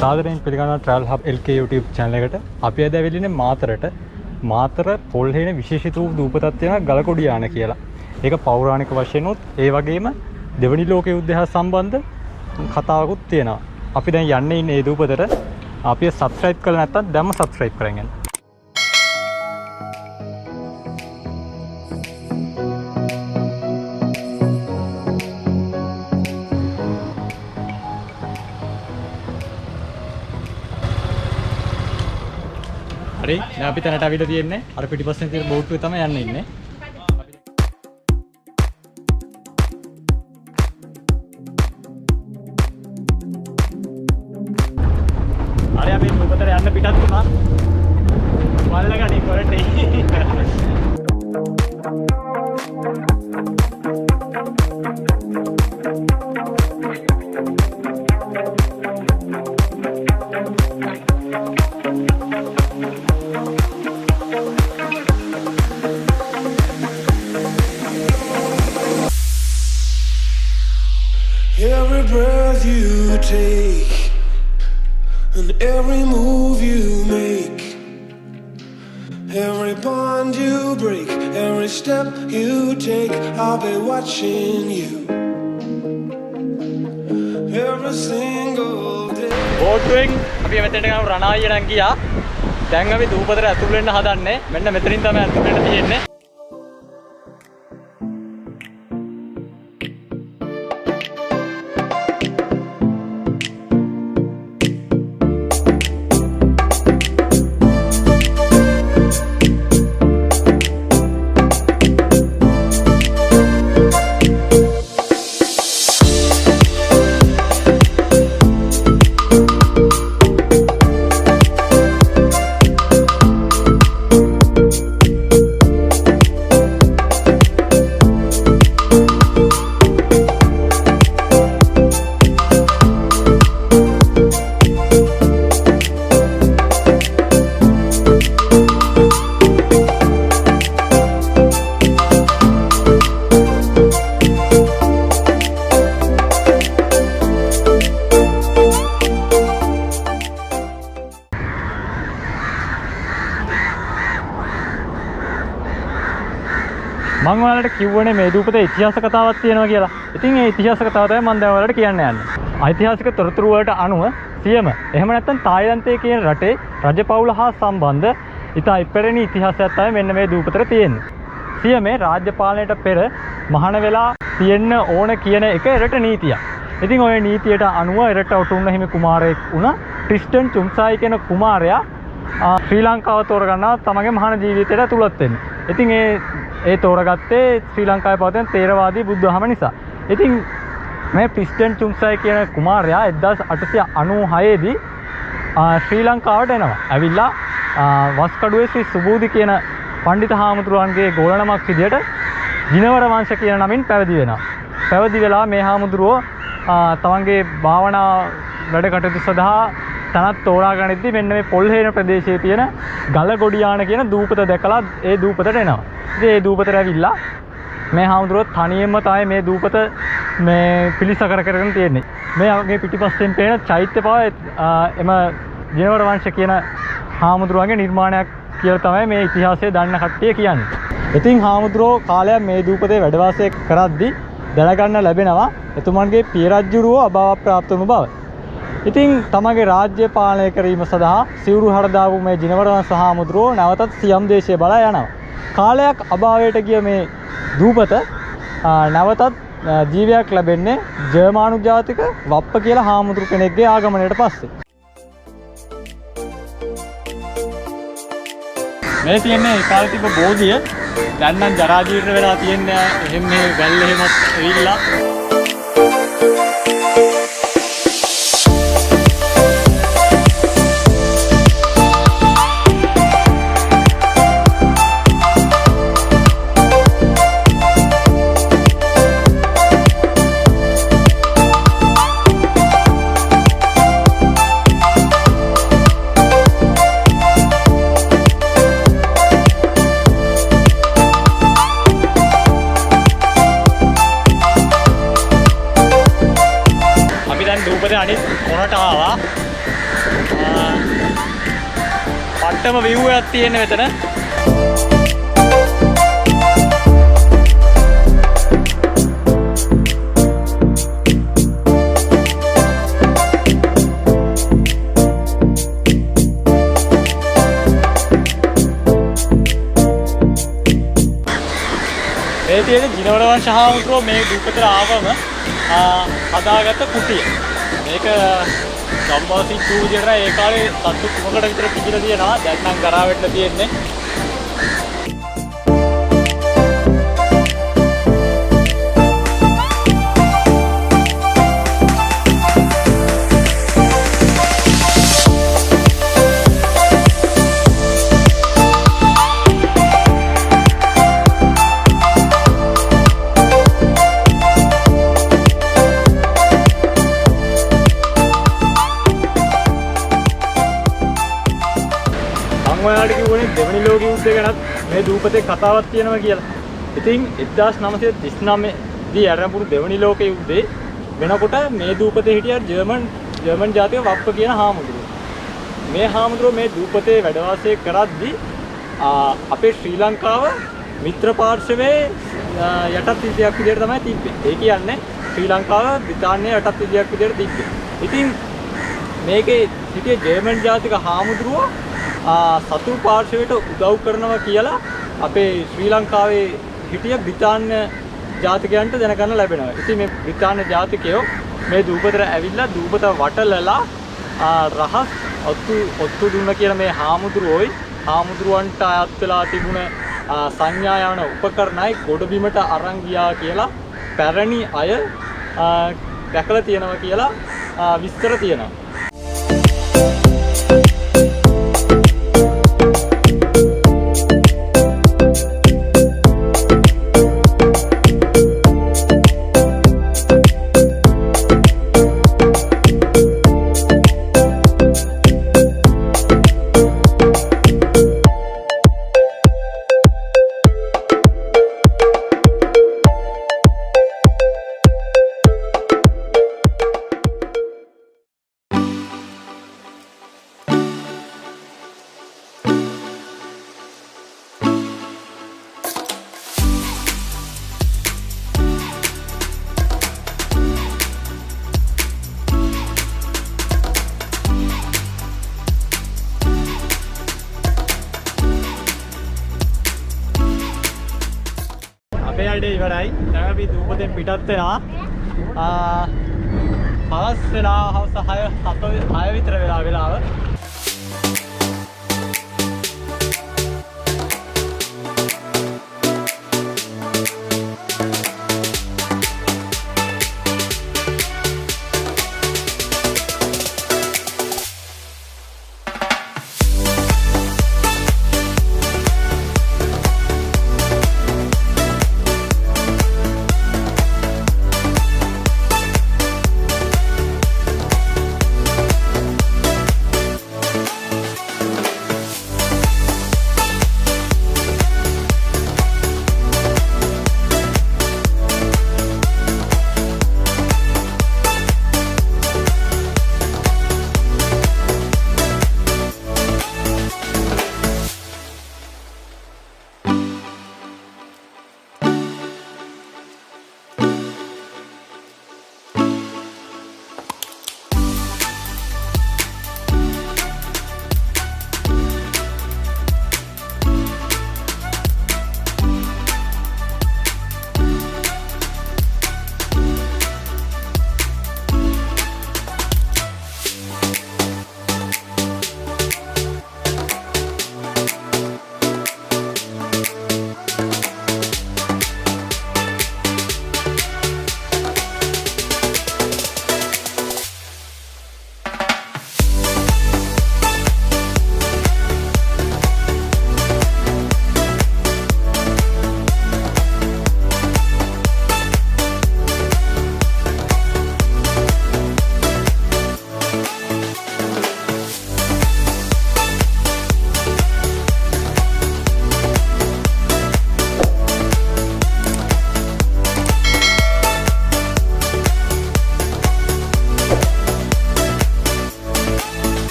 සාදරයෙන් පිළිගන්නවා Travel Hub LK YouTube channel එකට. අපි අද ඇවිල්ලා ඉන්නේ මාතරට. මාතර පොල්හේන විශේෂිත වූ දූපතක් තියෙනවා ගලකොඩියාන කියලා. ඒක පෞරාණික වශයෙන් උත් ඒ වගේම දෙවනි ලෝක යුද්ධය හා සම්බන්ධ කතාවකුත් තියෙනවා. අපි දැන් යන්නේ ඉන්නේ ඒ දූපතට. අපි subscribe කරලා නැත්නම් දැම්ම subscribe කරගෙන යන්න. හරි දැන් අපි තැනට අවිල තියෙන්නේ අර පිටිපස්සෙන් තියෙන බෝට්ටුවේ තමයි යන්න ඉන්නේ. හරි අපි උඩට යන්න පිටත් වුණා. වල්ලගඩි කොරටේ. Every breath you take and every move you make, every bond you break, every step you take, I'll be watching you every single day. බෝට්ටුවෙන් අපි මෙතනට ගමු රණායියට ගියා. දැන් අපි දූපතට ඇතුල් වෙන්න හදන්නේ. මෙන්න මෙතනින් තමයි ඇතුල් වෙන්න තියෙන්නේ. මම ඔයාලට කිව්වනේ මේ දූපතේ ඉතිහාස කතාවක් තියෙනවා කියලා. ඉතින් ඒ ඉතිහාස කතාව තමයි මම දැන් ඔයාලට කියන්න යන්නේ. ඓතිහාසික තොරතුරු වලට අනුව සියම එහෙම නැත්නම් තායිලන්තයේ කියන රටේ රජපෞල හා සම්බන්ධ ඉතා ඉපැරණි ඉතිහාසයක් තමයි මෙන්න මේ දූපතේ තියෙන්නේ. සියමේ රාජ්‍ය පාලනයට පෙර මහාන වෙලා තියෙන්න ඕන කියන එක එරට නීතියක්. ඉතින් ওই නීතියට අනුව එරට ඔටුන්න හිමි කුමාරයෙක් වුණා ක්‍රිස්ටන් චුම්සායි කියන කුමාරයා ශ්‍රී ලංකාව තෝරගන්නවා තමගේ මහාන ජීවිතයට ඇතුළත් වෙන්න. ඉතින් ඒ තෝරගත්තේ ශ්‍රී ලංකාවේ පවතින තේරවාදී බුද්ධ ධර්ම නිසා. ඉතින් මේ ක්‍රිස්ටන් චුම්සායි කියන කුමාරයා 1896 දී ශ්‍රී ලංකාවට එනවා. ඇවිල්ලා වස්කඩුවේ ශ්‍රී සුබෝධි කියන පඬිත හාමුදුරුවන්ගේ ගෝලනමක් විදියට ජිනවර වංශ කියන නමින් පැවිදි වෙනවා. පැවිදි වෙලා මේ හාමුදුරුවෝ තමන්ගේ භාවනා වැඩ කටයුතු සඳහා තනත් තෝරා ගනිද්දී මෙන්න මේ පොල්හේන ප්‍රදේශයේ තියෙන ගලගොඩියාන කියන දූපත දැකලා ඒ දූපතට එනවා. ඉතින් ඒ දූපතට ඇවිල්ලා මේ හාමුදුරුවෝ තනියෙන්ම තමයි මේ දූපත මේ පිළිසකර කරගෙන තියෙන්නේ. මේ පිටිපස්සෙන් පේන චෛත්‍ය පව එම ජිනවර වංශ කියන හාමුදුරුවන්ගේ නිර්මාණයක් කියලා තමයි මේ ඉතිහාසය දන්න කට්ටිය කියන්නේ. ඉතින් හාමුදුරුවෝ කාලයක් මේ දූපතේ වැඩ වාසය කරද්දී දැනගන්න ලැබෙනවා එතුමන්ගේ පිය රජුරුවෝ අභාව ප්‍රාප්ත වුණු බව. ඉතින් තමගේ රාජ්‍ය පාලනය කිරීම සඳහා සිවුරු හරදාපු මේ ජිනවර වංශ හාමුදුරුවෝ නැවතත් සියම් දේශය බලා යනවා. කාලයක් අභාවයට ගිය මේ දූපත නැවතත් ජීවයක් ලැබෙන්නේ ජර්මානු ජාතික වප්ප කියලා හාමුදුරු කෙනෙක්ගේ ආගමනයට පස්සේ. මේ තියෙන්නේ ඒ කාලේ තිබ්බ බෝධිය. දැන් නම් ජරා ජීර්ණ වෙලා තියෙන්නේ එහෙම මේ වැල් එහෙමත් ඇවිල්ලා. අනිත් කොනට ආවා. හොඳටම view එකක් තියෙන මෙතන. මේ තියෙන ජිනවර වංශ හාමුදුරුවෝ මේ දූපතට ආවම හදාගත්ත කුටිය. මේක සම්මාසි පූජයට ඒ කාලේ සත්තු 3කට විතර පිටිලා තියෙනවා. දැන් නම් ගරා වෙట్లా තියෙන්නේ. ඔයාලට කිව්වනේ දෙවනි ලෝක යුද්ධය ගැනත් මේ දූපතේ කතාවක් තියෙනවා කියලා. ඉතින් 1939 දී ආරම්භ දෙවනි ලෝක යුද්ධේ වෙනකොට මේ දූපතේ හිටිය ජර්මන් ජාතික වප්ප කියන හාමුදුරුවෝ. මේ හාමුදුරුවෝ මේ දූපතේ වැඩ වාසය කරද්දී අපේ ශ්‍රී ලංකාව මිත්‍ර පාර්ශවයේ යටත් විදයක් විදියට තමයි තිබ්බේ. ඒ කියන්නේ ශ්‍රී ලංකාව බ්‍රිතාන්‍යයේ යටත් විදයක් විදියට තිබ්බේ. ඉතින් මේකේ හිටිය ජර්මන් ජාතික හාමුදුරුවෝ සතු පාර්ශවයට උදව් කරනවා කියලා අපේ ශ්‍රී ලංකාවේ හිටිය බ්‍රිතාන්‍ය ජාතිකයන්ට දැනගන්න ලැබෙනවා. ඉතින් මේ බ්‍රිතාන්‍ය ජාතිකයෝ මේ දූපතට ඇවිල්ලා දූපත වටලලා රහස් ඔත්තු දුන්න කියලා මේ හාමුදුරුවන්ට අයත් වෙලා තිබුණ සංඥා යන උපකරණයි ගොඩබිමට අරන් ගියා කියලා පැරණි අය දැකලා තියෙනවා කියලා විස්තර තියෙනවා. ඉවරයි. දැන් අපි දූපතෙන් පිටත් වෙනවා. හවස් වෙලා හවස 6 විතර වෙලාව.